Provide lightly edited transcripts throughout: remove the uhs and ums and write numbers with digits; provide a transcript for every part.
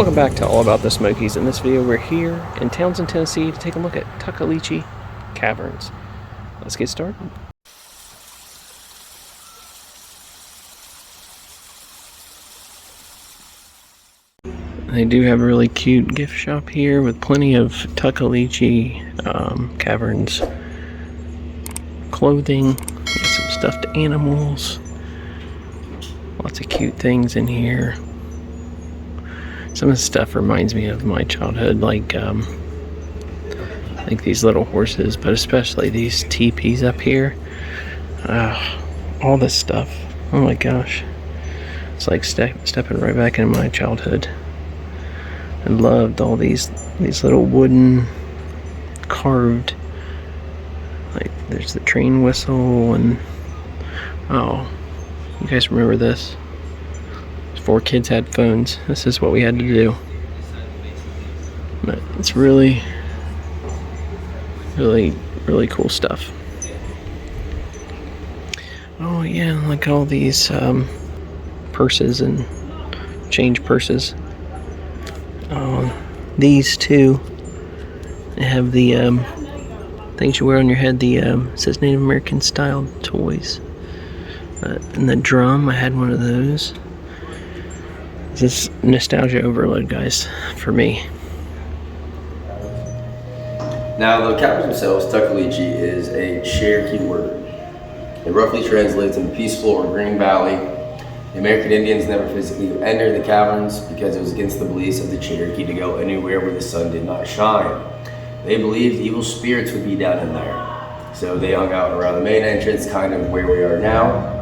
Welcome back to All About the Smokies. In this video, we're here in Townsend, Tennessee to take a look at Tuckaleechee Caverns. Let's get started. They do have a really cute gift shop here with plenty of Tuckaleechee Caverns clothing, some stuffed animals, lots of cute things in here. Some of the stuff reminds me of my childhood, like these little horses, but especially these teepees up here. All this stuff. Oh my gosh. It's like stepping right back into my childhood. I loved all these little wooden carved, like there's the train whistle, and oh, you guys remember this? Before kids had phones, this is what we had to do. But it's really cool stuff. Oh yeah, like all these purses and change purses. These two, they have the things you wear on your head. The it says Native American style toys. And the drum, I had one of those. This is nostalgia overload, guys, for me. Now, the caverns themselves, Tuckaleechee, is a Cherokee word. It roughly translates into peaceful or green valley. The American Indians never physically entered the caverns because it was against the beliefs of the Cherokee to go anywhere where the sun did not shine. They believed evil spirits would be down in there. So they hung out around the main entrance, kind of where we are now,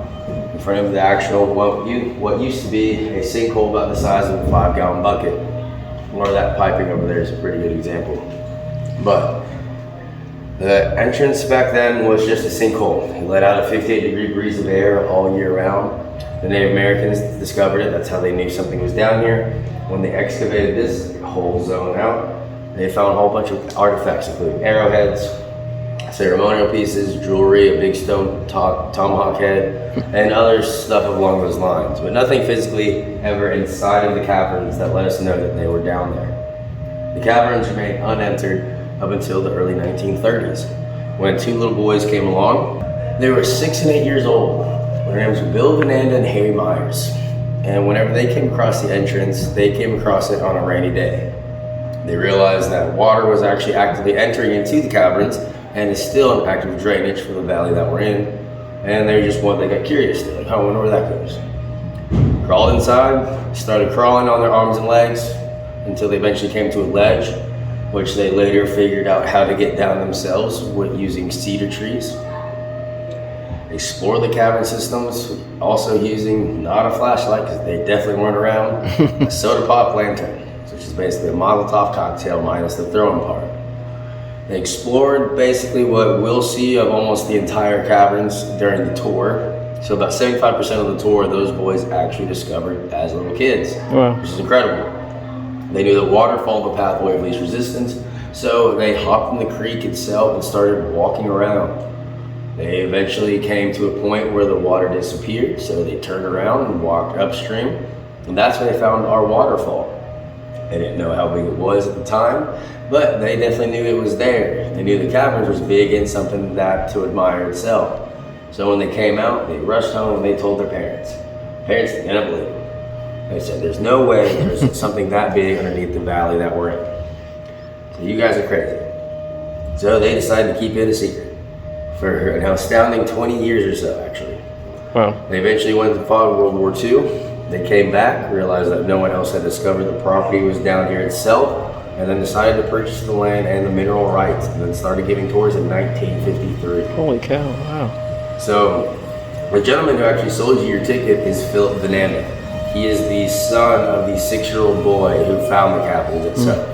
in front of the actual, what used to be a sinkhole about the size of a 5-gallon bucket. Or that piping over there is a pretty good example. But the entrance back then was just a sinkhole. It let out a 58-degree breeze of air all year round. The Native Americans discovered it. That's how they knew something was down here. When they excavated this whole zone out, they found a whole bunch of artifacts, including arrowheads, ceremonial pieces, jewelry, a big stone tomahawk head, and other stuff along those lines. But nothing physically ever inside of the caverns that let us know that they were down there. The caverns remained unentered up until the early 1930s, when two little boys came along. They were 6 and 8 years old. Their names were Bill Vananda and Harry Myers. And whenever they came across the entrance, they came across it on a rainy day. They realized that water was actually actively entering into the caverns and is still an active drainage for the valley that we're in. And they got curious. They're like, oh, I wonder where that goes. Crawled inside, started crawling on their arms and legs until they eventually came to a ledge, which they later figured out how to get down themselves with using cedar trees. Explore the cavern systems, also using not a flashlight because they definitely weren't around, a soda pop lantern, which is basically a Molotov cocktail minus the throwing part. They explored basically what we'll see of almost the entire caverns during the tour. So about 75% of the tour, those boys actually discovered as little kids, Wow. Which is incredible. They knew that waterfall the pathway of least resistance, so they hopped in the creek itself and started walking around. They eventually came to a point where the water disappeared, so they turned around and walked upstream, and that's where they found our waterfall. They didn't know how big it was at the time, but they definitely knew it was there. They knew the caverns was big and something that to admire itself. So when they came out, they rushed home and they told their parents. Parents didn't believe them. They said, there's no way there's something that big underneath the valley that we're in. So you guys are crazy. So they decided to keep it a secret for an astounding 20 years or so, actually. Wow. They eventually went to fight World War II. They came back, realized that no one else had discovered the property was down here itself, and then decided to purchase the land and the mineral rights, and then started giving tours in 1953. Holy cow, wow. So, the gentleman who actually sold you your ticket is Philip Vananda. He is the son of the 6-year-old boy who found the caverns itself.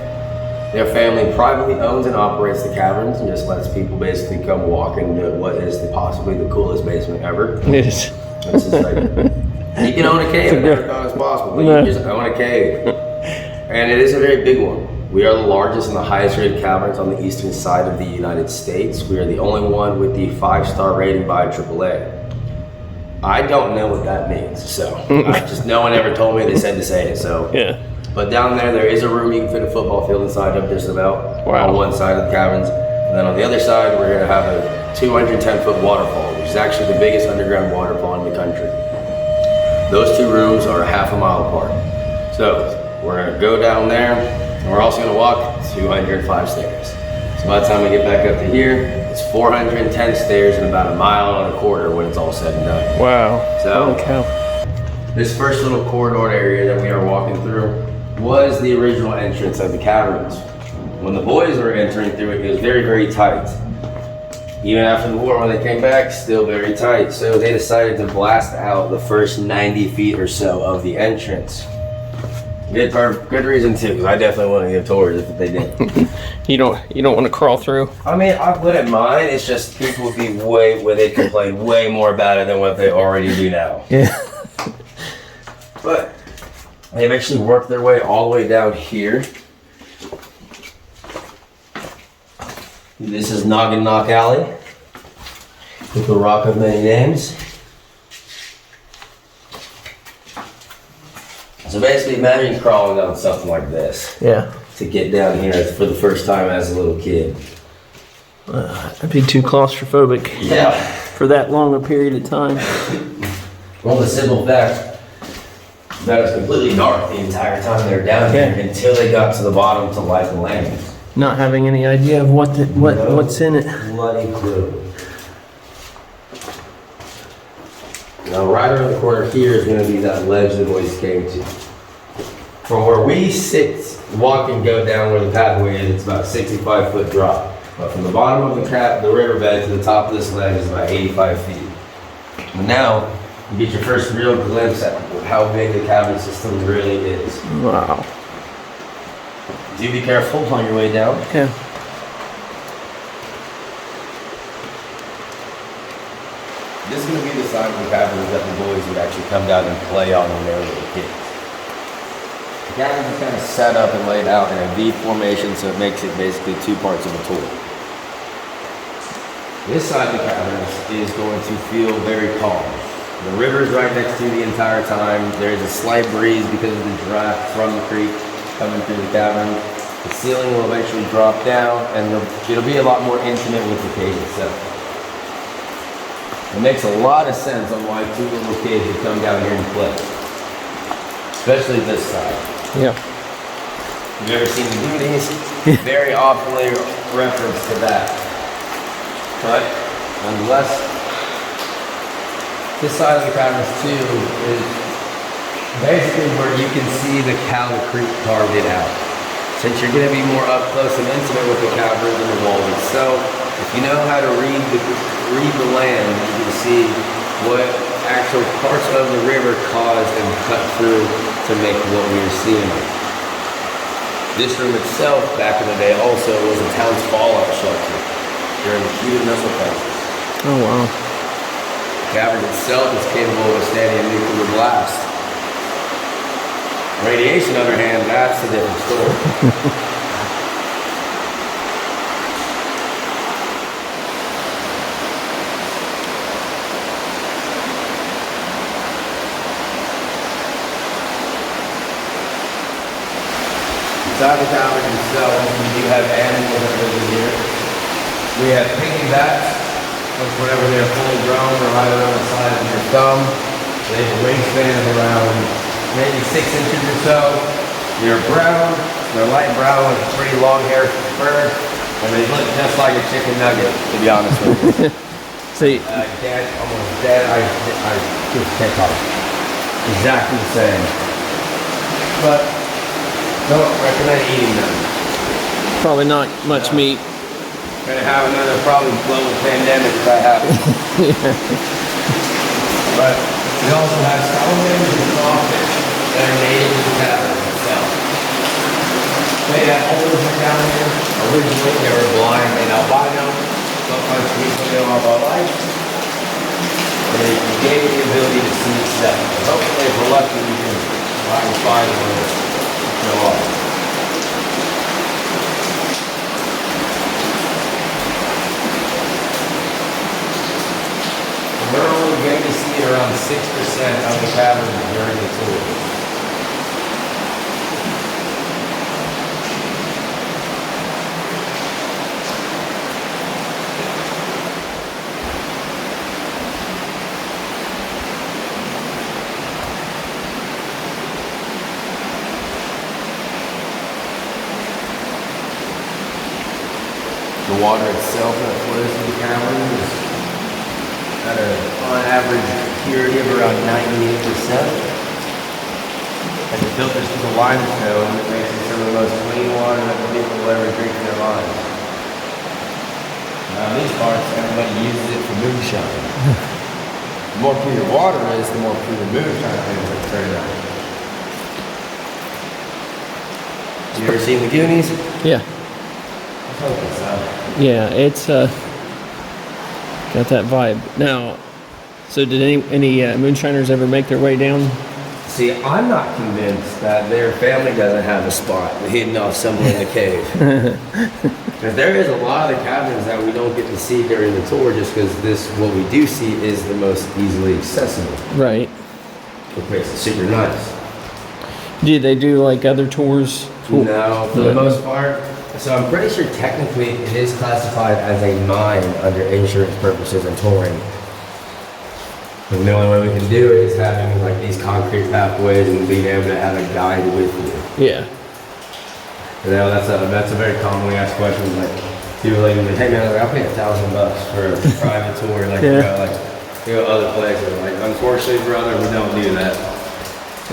Their family privately owns and operates the caverns and just lets people basically come walk into what is possibly the coolest basement ever. It is. This is like, you can own a cave, I never thought it was possible, but you can just own a cave. And it is a very big one. We are the largest and the highest rated caverns on the eastern side of the United States. We are the only one with the 5-star rating by AAA. I don't know what that means, so no one ever told me. They said to say it, so yeah. But down there is a room you can fit a football field inside of just about. Wow. On one side of the caverns. And then on the other side, we're gonna have a 210-foot waterfall, which is actually the biggest underground waterfall in the country. Those two rooms are half a mile apart. So we're gonna go down there, and we're also gonna walk 205 stairs. So by the time we get back up to here, it's 410 stairs and about 1.25 miles when it's all said and done. Wow. So, holy cow. This first little corridor area that we are walking through was the original entrance of the caverns. When the boys were entering through it, it was very, very tight. Even after the war, when they came back, still very tight. So they decided to blast out the first 90 feet or so of the entrance. Good reason too, because I definitely want to give tours if they did. You don't want to crawl through? I mean, I wouldn't mind. It's just people would be they'd complain way more about it than what they already do now. Yeah. But they eventually worked their way all the way down here. This is Noggin Knock Alley, with the Rock of Many Names. So basically, imagine crawling down something like this. Yeah. To get down here for the first time as a little kid. I'd be too claustrophobic. Yeah. For that long a period of time. Well, the simple fact that it was completely dark the entire time they were down here until they got to the bottom to light the lanterns. Not having any idea of what's in it. Bloody clue. Now, right around the corner here is going to be that ledge the boys came to. From where we sit, walk and go down where the pathway is, it's about a 65-foot drop. But from the bottom of the riverbed to the top of this ledge is about 85 feet. But now, you get your first real glimpse at how big the cavern system really is. Wow. Do be careful on your way down. Yeah. This is going to be the side of the caverns that the boys would actually come down and play on when they were little kids. The caverns are kind of set up and laid out in a V formation, so it makes it basically two parts of a tour. This side of the caverns is going to feel very calm. The river is right next to you the entire time. There's a slight breeze because of the draft from the creek coming through the cavern. The ceiling will eventually drop down, and it'll be a lot more intimate with the cave itself. It makes a lot of sense on why two little kids would come down here and play. Especially this side. Yeah. Have you ever seen the Goonies? Very often reference to that. But nonetheless, this side of the caverns too is basically where you can see the Cow Creek carved it out. Since you're going to be more up close and intimate with the caverns and the wall itself, if you know how to read the land, you can see what actual parts of the river caused and cut through to make what we are seeing. This room itself, back in the day, also was a town's fallout shelter during the Cuban Missile Crisis. Oh wow. The cavern itself is capable of withstanding a nuclear blast. Radiation, on the other hand, that's a different story. Inside the cavern itself, we do have animals that live in here. We have piggybacks, which whenever they're fully grown, they're right around the size of your thumb. They have a wingspan of around maybe 6 inches or so. They're brown, they're light brown with pretty long hair fur, and they look just like a chicken nugget, to be honest with you. See, Almost dead, I just can't talk. Exactly the same. But don't recommend eating them. probably not much meat. Gonna have another probably global pandemic if that happens. But we also have salamanders and crawfish that are native to the cavern itself. They had owners down here. Originally they were blind and albino. Sometimes people get off our life. They gave me the ability to see itself. Hopefully if we're lucky we can find one to show off. We're only going to see around 6% of the cavern during the tour. The water itself that flows through the cavern is at on average purity of around 98%. And the filters through the limestone that makes it some of the most clean water that people will ever drink in their lives. Now in these parts, everybody uses it for moonshine. The more pure your water is, the more pure the moonshine is, it turns out. You ever seen the Goonies? Yeah. Yeah, it's got that vibe. Now, so did any moonshiners ever make their way down? See, I'm not convinced that their family doesn't have a spot hidden off somewhere in the cave. Because there is a lot of the caverns that we don't get to see during the tour just because what we do see is the most easily accessible. Right. The place is super nice. Do they do like other tours? No, for the most part. So I'm pretty sure technically it is classified as a mine under insurance purposes and touring. And the only way we can do it is having like these concrete pathways and being able to have a guide with you. Yeah. You know, that's a very commonly asked question. Like people like, hey man, I'll pay $1,000 for a private tour. Like, you go other places. Like, unfortunately, brother, we don't do that.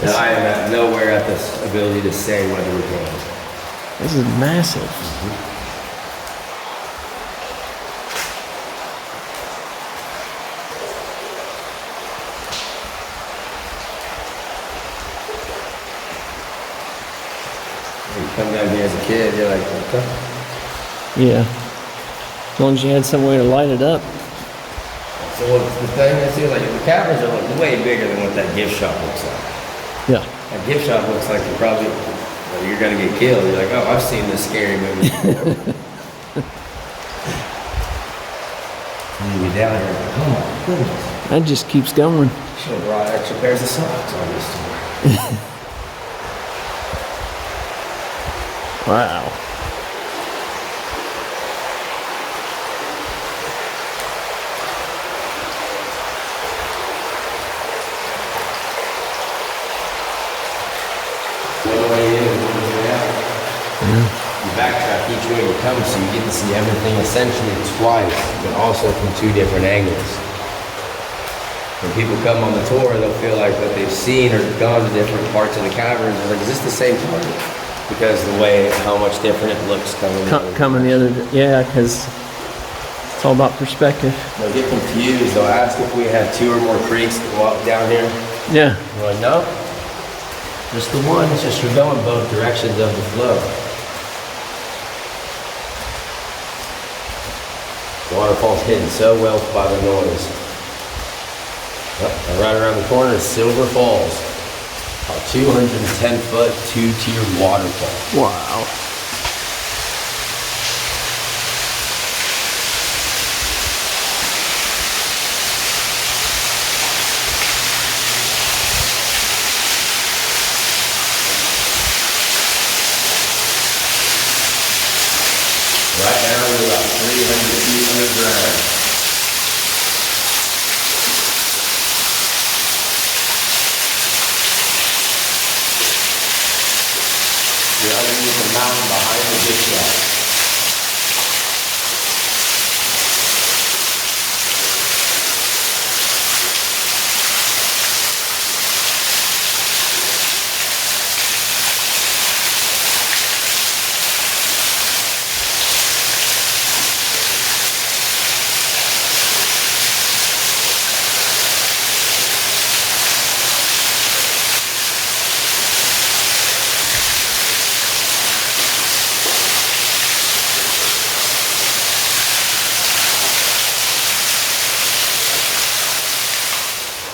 And I am at nowhere at this ability to say whether we can. This is massive. You come down here as a kid, you're like, okay. Yeah. As long as you had some way to light it up. So the thing is, too, like the caverns are like way bigger than what that gift shop looks like. Yeah. That gift shop looks like you're gonna get killed. You're like, oh, I've seen this scary movie before. And you get down here, like, oh my goodness. That just keeps going. Should have brought extra pairs of socks on this tour. Wow. One way in and one way out. You backtrack each way you come so you get to see everything essentially twice, but also from two different angles. When people come on the tour, they'll feel like what they've seen or gone to different parts of the caverns. They're like, is this the same part? Because the way, how much different it looks Coming the other, yeah, because it's all about perspective. They'll get confused. They'll ask if we have two or more creeks that go up down here. Yeah. We're like, no, just the one. It's just you're going both directions of the flow. The waterfall's hidden so well by the noise. And right around the corner is Silver Falls, a 210-foot, two-tiered waterfall. Wow. Right now we're about 300 feet underground. You're underneath the mountain behind the gift shop.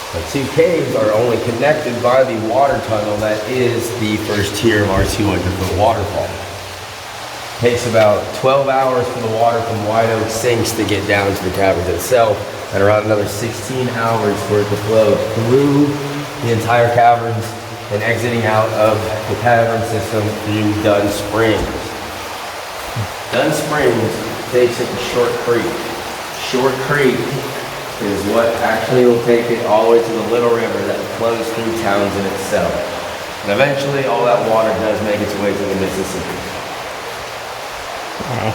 The two caves are only connected by the water tunnel that is the first tier of our 200-foot waterfall. It takes about 12 hours for the water from White Oak sinks to get down to the caverns itself, and around another 16 hours for it to flow through the entire caverns and exiting out of the cavern system through Dunn Springs. Dunn Springs takes it to Short Creek. Short Creek is what actually will take it all the way to the Little River that flows through Townsend itself. And eventually all that water does make its way to the Mississippi. Wow.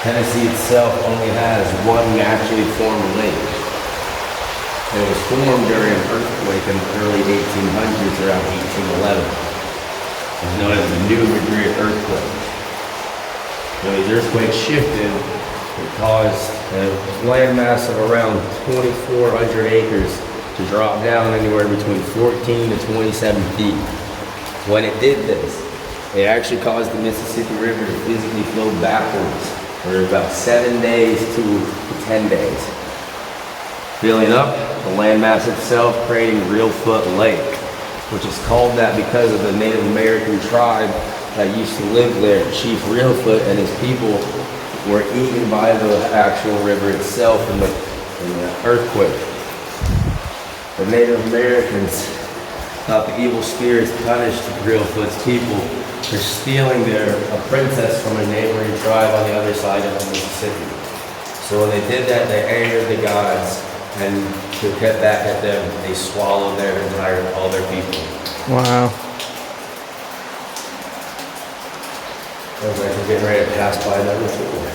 Tennessee itself only has one naturally formed lake. It was formed during an earthquake in the early 1800s, around 1811. It was known as the New Madrid earthquake. When these earthquakes shifted, it caused a landmass of around 2,400 acres to drop down anywhere between 14 to 27 feet. When it did this, it actually caused the Mississippi River to physically flow backwards for about 7 days to 10 days. Filling up the landmass itself, creating Reelfoot Lake, which is called that because of the Native American tribe that used to live there. Chief Reelfoot and his people were eaten by the actual river itself in the earthquake. The Native Americans thought the evil spirits punished Reelfoot's people for stealing a princess from a neighboring tribe on the other side of the Mississippi. So when they did that, they angered the gods, and to get back at them, they swallowed all their people. Wow. Looks like we're getting ready to pass by number 4.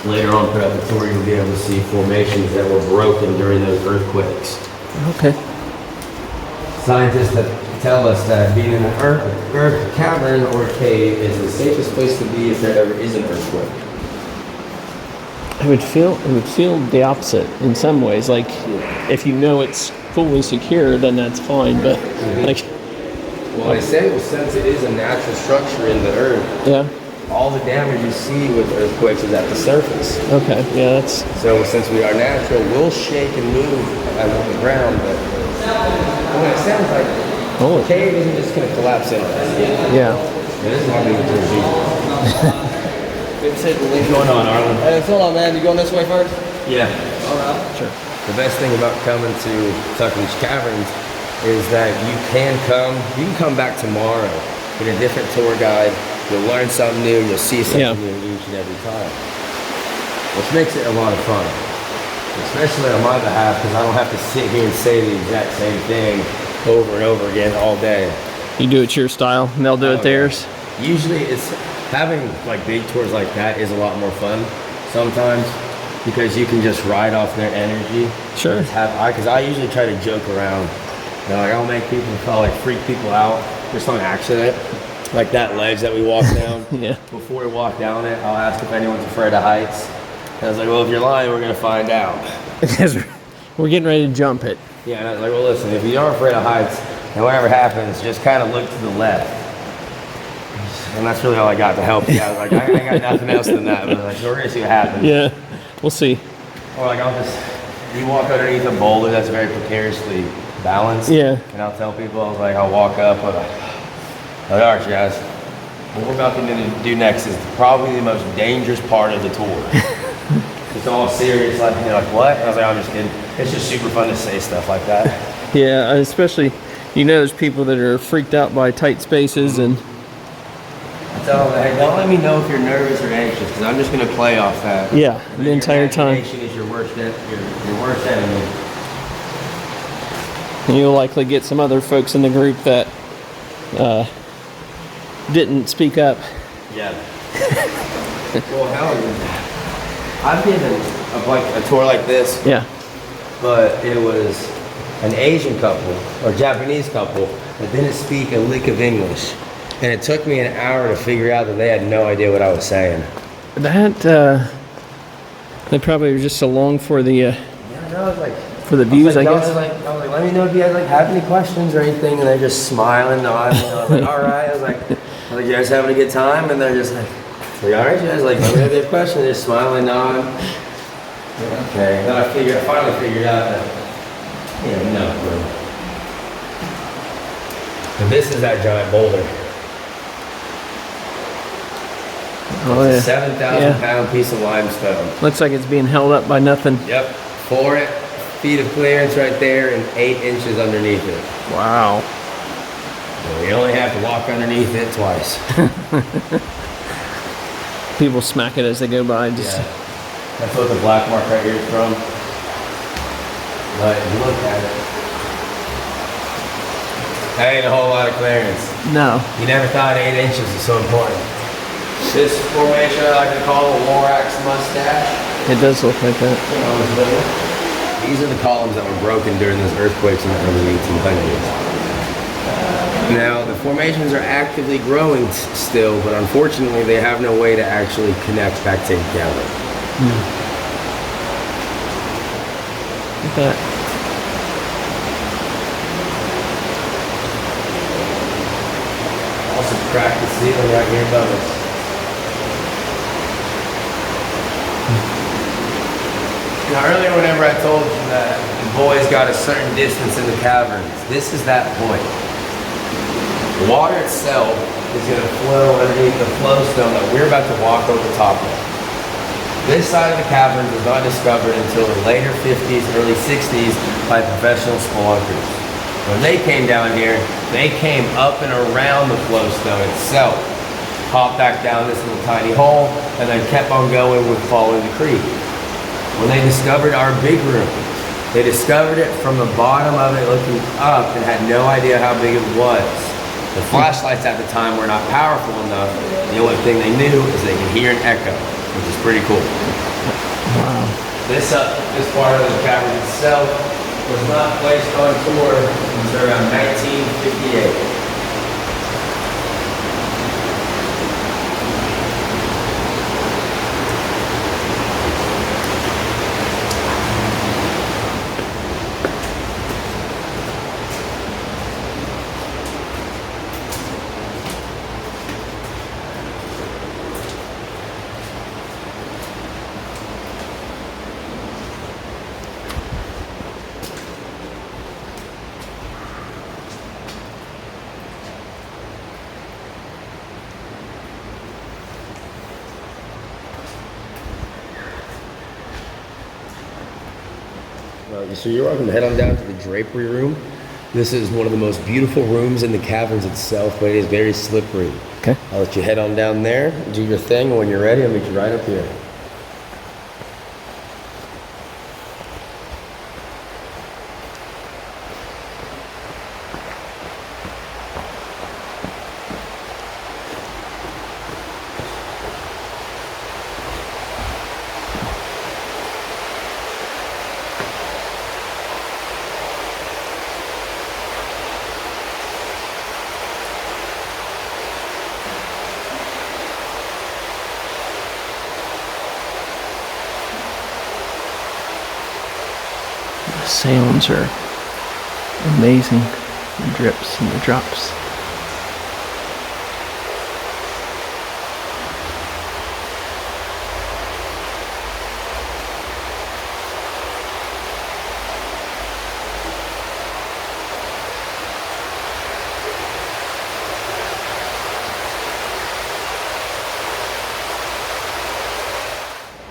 Later on throughout the tour, you'll be able to see formations that were broken during those earthquakes. Okay. Scientists that tell us that being in an earth cavern or cave is the safest place to be if there ever is an earthquake. It would feel the opposite in some ways. Like, if you know it's fully secure, then that's fine. But like, well, they say, well, since it is a natural structure in the earth, yeah, all the damage you see with earthquakes is at the surface. okay, yeah, that's So since we are natural, we'll shake and move on the ground, but well, it sounds like the cave isn't just going to collapse in. yeah. This is how big it's going to be. What's going on, Arlen? Hey, what's going on, man? You going this way first? Yeah. All right. Sure. The best thing about coming to Tuckaleechee Caverns is that you can come back tomorrow with a different tour guide. You'll learn something new, you'll see something new each and every time. Which makes it a lot of fun. Especially on my behalf, because I don't have to sit here and say the exact same thing over and over again all day. You do it your style, and they'll do it theirs. Usually it's having like big tours like that is a lot more fun sometimes because you can just ride off their energy. Sure. Because I usually try to joke around. You know, like I'll make people freak people out just on accident. Like that ledge that we walked down. Yeah. Before we walk down it, I'll ask if anyone's afraid of heights. And I was like, well, if you're lying, we're gonna find out. Because we're getting ready to jump it. Yeah, and I was like, well, listen, if you are afraid of heights, and whatever happens, just kind of look to the left. And that's really all I got to help you. I was like, I ain't got nothing else than that. But like, so we're gonna see what happens. Yeah, we'll see. Or like, you walk underneath a boulder that's very precariously balanced. Yeah. And I'll tell people, I'll walk up, all right, guys. What we're about to do next is probably the most dangerous part of the tour. It's all serious, like, you're like, what? And I was like, I'm just kidding. It's just super fun to say stuff like that. Yeah, especially, there's people that are freaked out by tight spaces and... I tell them, hey, don't let me know if you're nervous or anxious, because I'm just going to play off that. Yeah, the entire time. Imagination is your worst enemy. And you'll likely get some other folks in the group that didn't speak up. Yeah. Well, hell, I've given a tour like this. Yeah. But it was an Asian couple or Japanese couple that didn't speak a lick of English. And it took me an hour to figure out that they had no idea what I was saying. They probably were just along for the Yeah, no, I was like, for the views, I guess. I was like, let me know if you guys have any questions or anything, and they're just smiling, nodding. I was like, all right. I was like, you guys having a good time? And they're just like, all right, you guys, let me know if they have questions. They're smiling, nodding. Okay. Then I finally figured out that, no clue. But this is that giant boulder. Oh, yeah. It's a 7,000 pound piece of limestone. Looks like it's being held up by nothing. Yep. 4 feet of clearance right there and 8 inches underneath it. Wow. So you only have to walk underneath it twice. People smack it as they go by. Just... Yeah. That's what the black mark right here is from. But if you look at it, That ain't a whole lot of clearance. No. You never thought 8 inches was so important. This formation I like to call a Lorax mustache. It does look like that. These are the columns that were broken during those earthquakes in the early 1800s. Now, the formations are actively growing still, but unfortunately they have no way to actually connect back together. Look at that. Also cracked the ceiling right here above us. Now earlier whenever I told you that the boys got a certain distance in the caverns, this is that point. The water itself is going to flow underneath the flow stone that we're about to walk over top of. This side of the caverns was not discovered until the later 50s, early 60s by professional spelunkers. When they came down here, they came up and around the flow stone itself, hopped back down this little tiny hole, and then kept on going with following the creek. When they discovered our big room, they discovered it from the bottom of it looking up and had no idea how big it was. The flashlights at the time were not powerful enough. The only thing they knew is they could hear an echo, which is pretty cool. Wow. This part of the cavern itself was not placed on tour until around 1958. So you're welcome to head on down to the Drapery Room. This is one of the most beautiful rooms in the caverns itself, but it is very slippery. Okay. I'll let you head on down there, do your thing, and when you're ready, I'll meet you right up here. The sounds are amazing. The drips and the drops.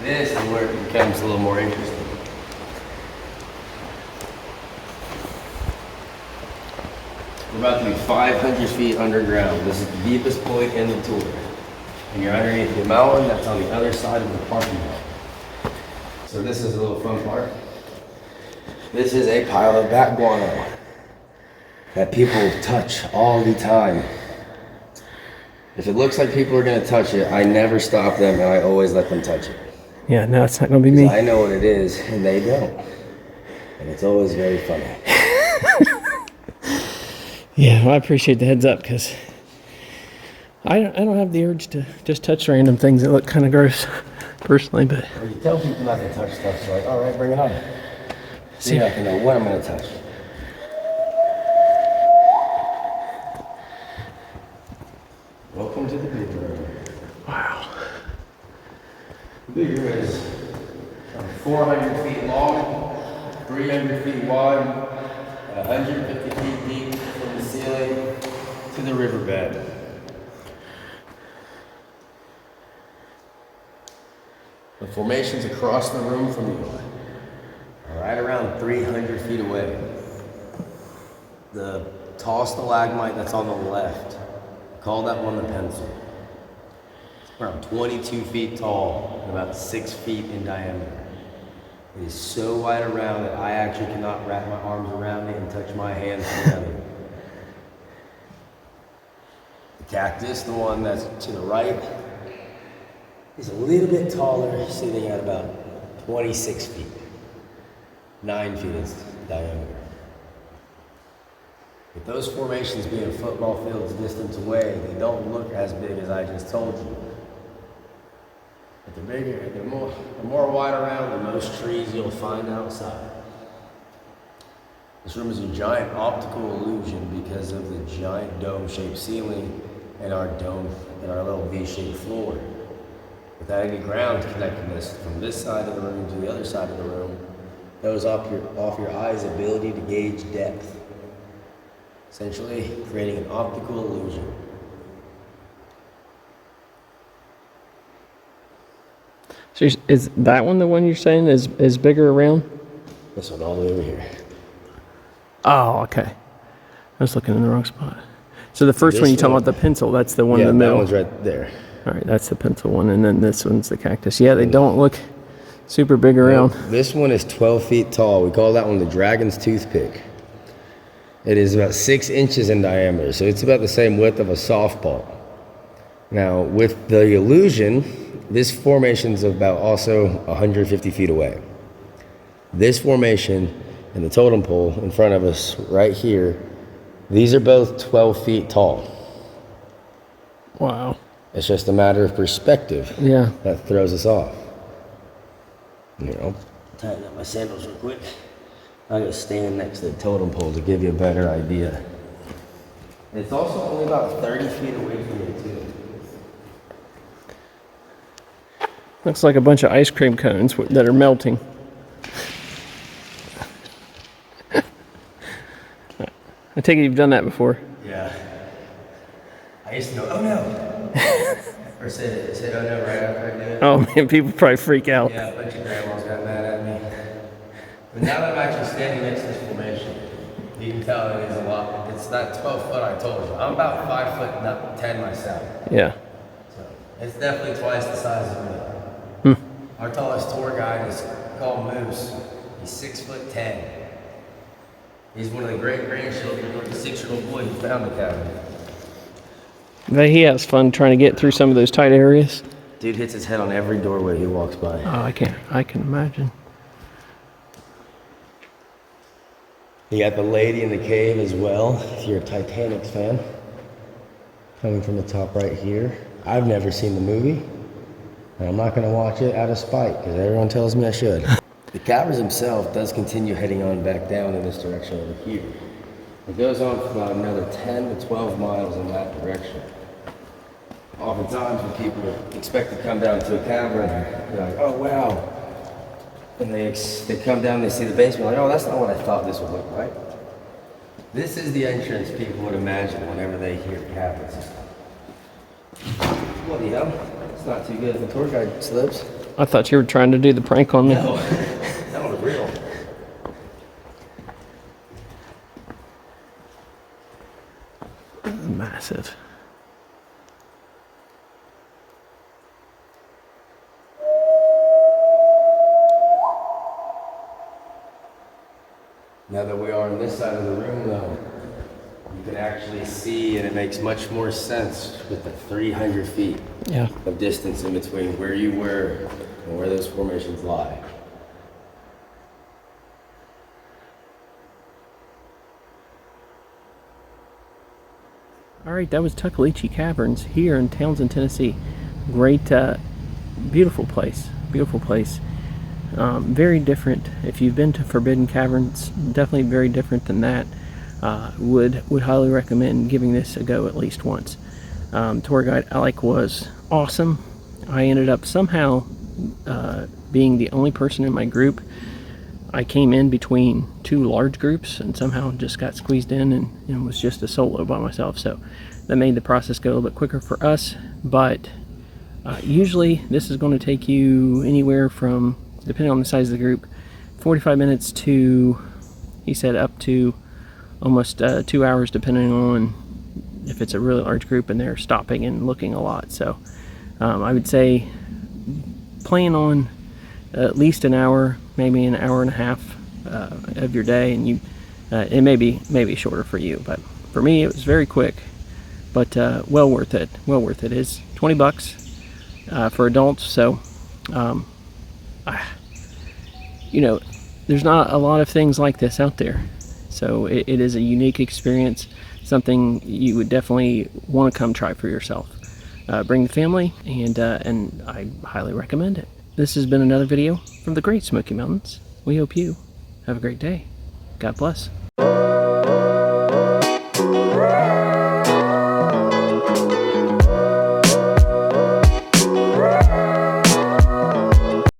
This is where it becomes a little more interesting. We're about to be 500 feet underground. This is the deepest point in the tour. And you're underneath the mountain that's on the other side of the parking lot. So this is a little fun part. This is a pile of bat guano that people touch all the time. If it looks like people are going to touch it, I never stop them and I always let them touch it. Yeah, no, it's not going to be me. I know what it is and they don't. And it's always very funny. Yeah, well, I appreciate the heads up because I don't have the urge to just touch random things that look kind of gross, personally. But Well, you tell people not to touch stuff, so like, all right, bring it on. So you have to know what I'm going to touch. Welcome to the big room. wow, The big room is 400 feet long, 300 feet wide, 150 feet deep from the ceiling to the riverbed. The formations across the room from you are right around 300 feet away. The tall stalagmite that's on the left, call that one the pencil. It's around 22 feet tall and about 6 feet in diameter. It is so wide around that I actually cannot wrap my arms around it and touch my hands together. Cactus, the one that's to the right, is a little bit taller, sitting at about 26 feet, 9 feet in diameter. With those formations being football fields distance away, they don't look as big as I just told you. But they're bigger, they're more wide around than most trees you'll find outside. This room is a giant optical illusion because of the giant dome-shaped ceiling and our little V-shaped floor. Without any ground connecting us from this side of the room to the other side of the room, throws off your eye's ability to gauge depth, essentially creating an optical illusion. So is that one the one you're saying is bigger around? This one all the way over here. Oh, okay. I was looking in the wrong spot. So the first one you talking about the pencil, that's the one in the middle. That one's right there. All right, that's the pencil one, and then this one's the cactus. Yeah, they don't look super big around. This one is 12 feet tall. We call that one the dragon's toothpick. It is about 6 inches in diameter, so it's about the same width of a softball. Now, with the illusion, this formation's about also 150 feet away. This formation and the totem pole in front of us right here, these are both 12 feet tall. Wow. It's just a matter of perspective. Yeah. That throws us off. You know, tighten up my sandals real quick. I'm going to stand next to the totem pole to give you a better idea. It's also only about 30 feet away from me, too. Looks like a bunch of ice cream cones that are melting. I take it you've done that before. Yeah. I used to go, oh no. Or say oh no right after I do it. Oh man, people probably freak out. Yeah, a bunch of grandmas got mad at me. But now that I'm actually standing next to this formation, you can tell it is a lot. It's not 12 foot I told you. I'm about 5 foot, not 10 myself. Yeah. So it's definitely twice the size of me. Our tallest tour guide is called Moose. He's 6'10". He's one of the great grandchildren of the 6-year-old boy who found the cabin. But he has fun trying to get through some of those tight areas. Dude hits his head on every doorway he walks by. Oh, I can imagine. You got the lady in the cave as well, if you're a Titanic fan. Coming from the top right here. I've never seen the movie, and I'm not going to watch it out of spite, because everyone tells me I should. The caverns himself does continue heading on back down in this direction over here. It goes on for about another 10 to 12 miles in that direction. Oftentimes when people expect to come down to a cavern, they're like, oh wow. And they come down, they see the basement, like, oh, that's not what I thought this would look like. This is the entrance people would imagine whenever they hear caverns. Bloody hell, it's not too good if the tour guide slips. I thought you were trying to do the prank on me. No, that was real. Massive. Now that we are on this side of the room, though, you can actually see, and it makes much more sense with the 300 feet of distance in between where you were and where those formations lie. All right, that was Tuckaleechee Caverns here in Townsend, Tennessee. Great, beautiful place. Beautiful place. Very different. If you've been to Forbidden Caverns, definitely very different than that. Would highly recommend giving this a go at least once. Tour guide Alec was awesome. I ended up somehow being the only person in my group. I came in between two large groups and somehow just got squeezed in and was just a solo by myself. So that made the process go a little bit quicker for us. But usually this is going to take you anywhere from, depending on the size of the group, 45 minutes to, he said, up to almost 2 hours, depending on if it's a really large group and they're stopping and looking a lot. So I would say plan on at least an hour, maybe an hour and a half of your day, and it may be shorter for you, but for me it was very quick. but well worth it. Well worth it. It's 20 bucks for adults. So, you know, there's not a lot of things like this out there. So it is a unique experience, something you would definitely want to come try for yourself. Bring the family, and I highly recommend it. This has been another video from the Great Smoky Mountains. We hope you have a great day. God bless.